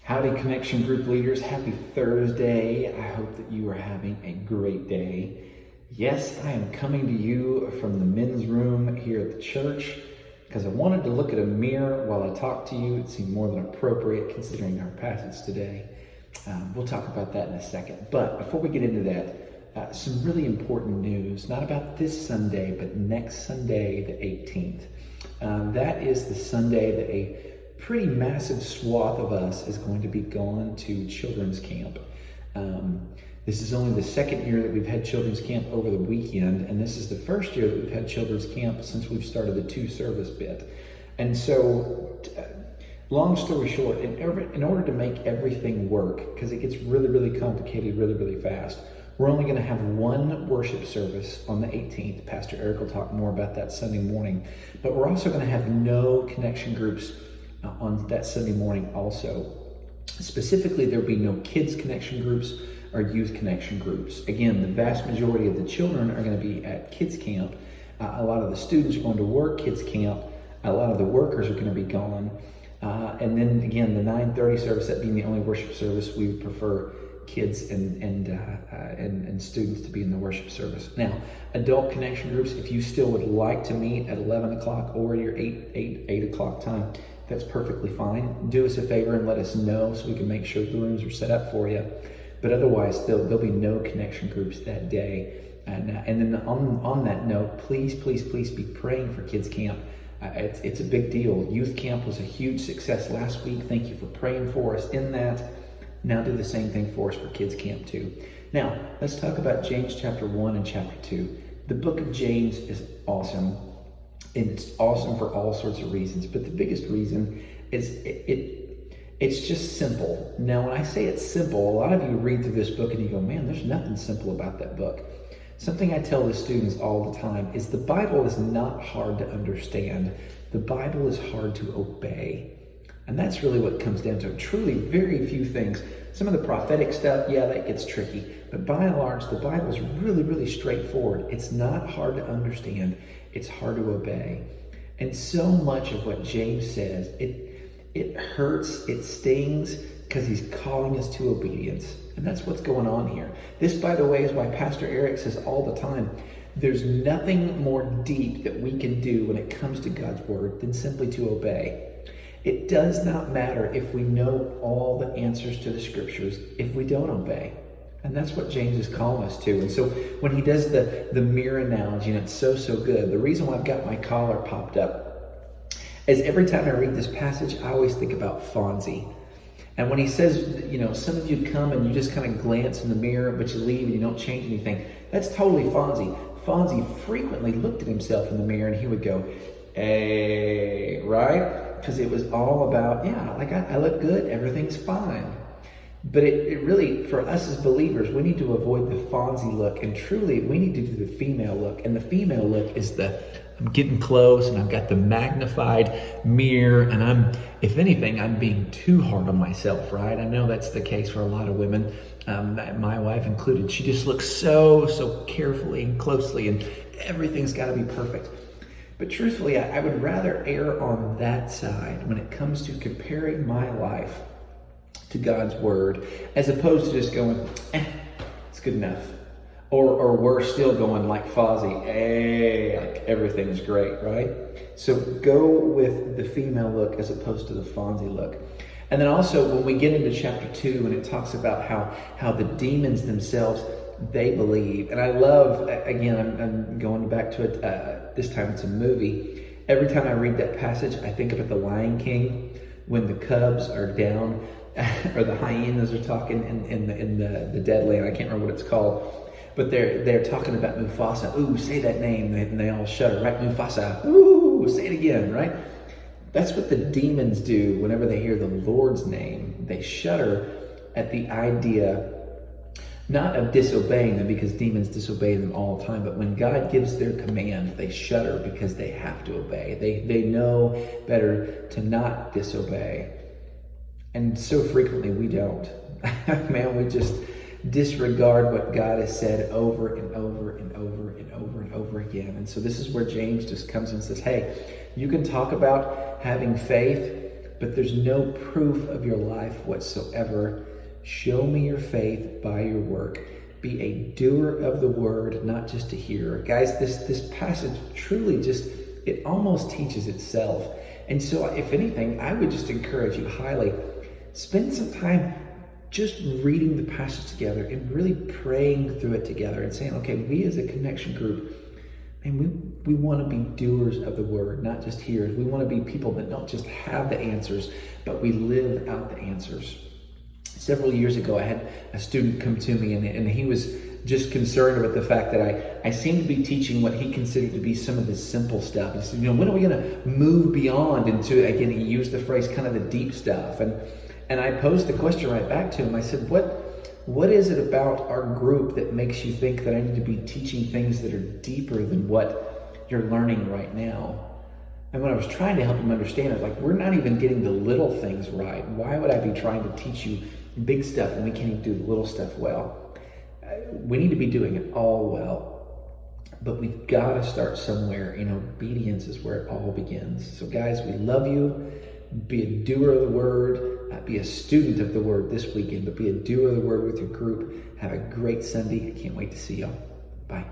Howdy, Connection Group leaders. Happy Thursday. I hope that you are having a great day. Yes, I am coming to you from the men's room here at the church because I wanted to look at a mirror while I talk to you. It seemed more than appropriate considering our passage today. We'll talk about that in a second. But before we get into that, some really important news, not about this Sunday, but next Sunday, the 18th. That is the Sunday that a pretty massive swath of us is going to be gone to children's camp. This is only the second year that we've had children's camp over the weekend, and this is the first year that we've had children's camp since we've started the 2-service bit. And so, long story short, in order to make everything work, because it gets really, really complicated really, really fast, we're only going to have one worship service on the 18th. Pastor Eric will talk more about that Sunday morning. But we're also going to have no connection groups on that Sunday morning also. Specifically, there'll be no kids connection groups or youth connection groups. Again, the vast majority of the children are going to be at kids camp. A lot of the students are going to work kids camp. A lot of the workers are going to be gone. And then again, the 9:30 service, that being the only worship service, we would prefer kids and students to be in the worship service. Now, adult connection groups, if you still would like to meet at 11 o'clock or your 8 o'clock time, that's perfectly fine. Do us a favor and let us know so we can make sure the rooms are set up for you. But otherwise, there'll be no connection groups that day. And then on that note, please be praying for kids camp. It's a big deal. Youth camp was a huge success last week. Thank you for praying for us in that. Now do the same thing for us for kids camp too. Now, let's talk about James chapter 1 and chapter 2. The book of James is awesome. And it's awesome for all sorts of reasons. But the biggest reason is it's just simple. Now, when I say it's simple, a lot of you read through this book and you go, man, there's nothing simple about that book. Something I tell the students all the time is the Bible is not hard to understand. The Bible is hard to obey. And that's really what it comes down to. Truly, very few things. Some of the prophetic stuff, yeah, that gets tricky. But by and large, the Bible is really, really straightforward. It's not hard to understand. It's hard to obey. And so much of what James says, it hurts, it stings, because he's calling us to obedience. And that's what's going on here. This, by the way, is why Pastor Eric says all the time, there's nothing more deep that we can do when it comes to God's word than simply to obey. It does not matter if we know all the answers to the scriptures if we don't obey. And that's what James is calling us to. And so when he does the mirror analogy, and it's so good. The reason why I've got my collar popped up is every time I read this passage, I always think about Fonzie. And when he says, some of you come and you just kind of glance in the mirror, but you leave and you don't change anything. That's totally Fonzie. Fonzie frequently looked at himself in the mirror and he would go, hey, right? Because it was all about, I look good, everything's fine. But it really, for us as believers, we need to avoid the Fonzie look, and truly we need to do the female look. And the female look is I'm getting close and I've got the magnified mirror, and if anything, I'm being too hard on myself, right? I know that's the case for a lot of women, my wife included. She just looks so carefully and closely, and everything's got to be perfect. But truthfully, I would rather err on that side when it comes to comparing my life to God's word, as opposed to just going, it's good enough. Or worse still, going like Fozzie, like everything's great, right? So go with the female look as opposed to the Fonzie look. And then also when we get into chapter 2 and it talks about how the demons themselves, they believe. And I love, again, I'm going back to it, this time it's a movie. Every time I read that passage, I think about the Lion King when the cubs are down, or the hyenas are talking in the dead land. I can't remember what it's called. But they're talking about Mufasa. Ooh, say that name. And they all shudder, right? Mufasa. Ooh, say it again, right? That's what the demons do whenever they hear the Lord's name. They shudder at the idea, not of disobeying them, because demons disobey them all the time, but when God gives their command, they shudder because they have to obey. They know better to not disobey. And so frequently we don't. Man, we just disregard what God has said over and over and over and over and over again. And so this is where James just comes and says, hey, you can talk about having faith, but there's no proof of your life whatsoever. Show me your faith by your work. Be a doer of the word, not just a hearer. Guys, this passage truly just, it almost teaches itself. And so if anything, I would just encourage you highly, spend some time just reading the passage together and really praying through it together and saying, okay, we as a connection group, and we want to be doers of the word, not just hearers. We want to be people that don't just have the answers, but we live out the answers. Several years ago, I had a student come to me, and he was just concerned about the fact that I seemed to be teaching what he considered to be some of the simple stuff. He said, when are we going to move beyond into, again, he used the phrase, kind of the deep stuff. And I posed the question right back to him. I said, what is it about our group that makes you think that I need to be teaching things that are deeper than what you're learning right now? And when I was trying to help him understand it, like, we're not even getting the little things right. Why would I be trying to teach you big stuff and we can't even do the little stuff well? We need to be doing it all well. But we've got to start somewhere, and obedience is where it all begins. So guys, we love you. Be a doer of the word. Be a student of the word this weekend, but be a doer of the word with your group. Have a great Sunday. I can't wait to see y'all. Bye.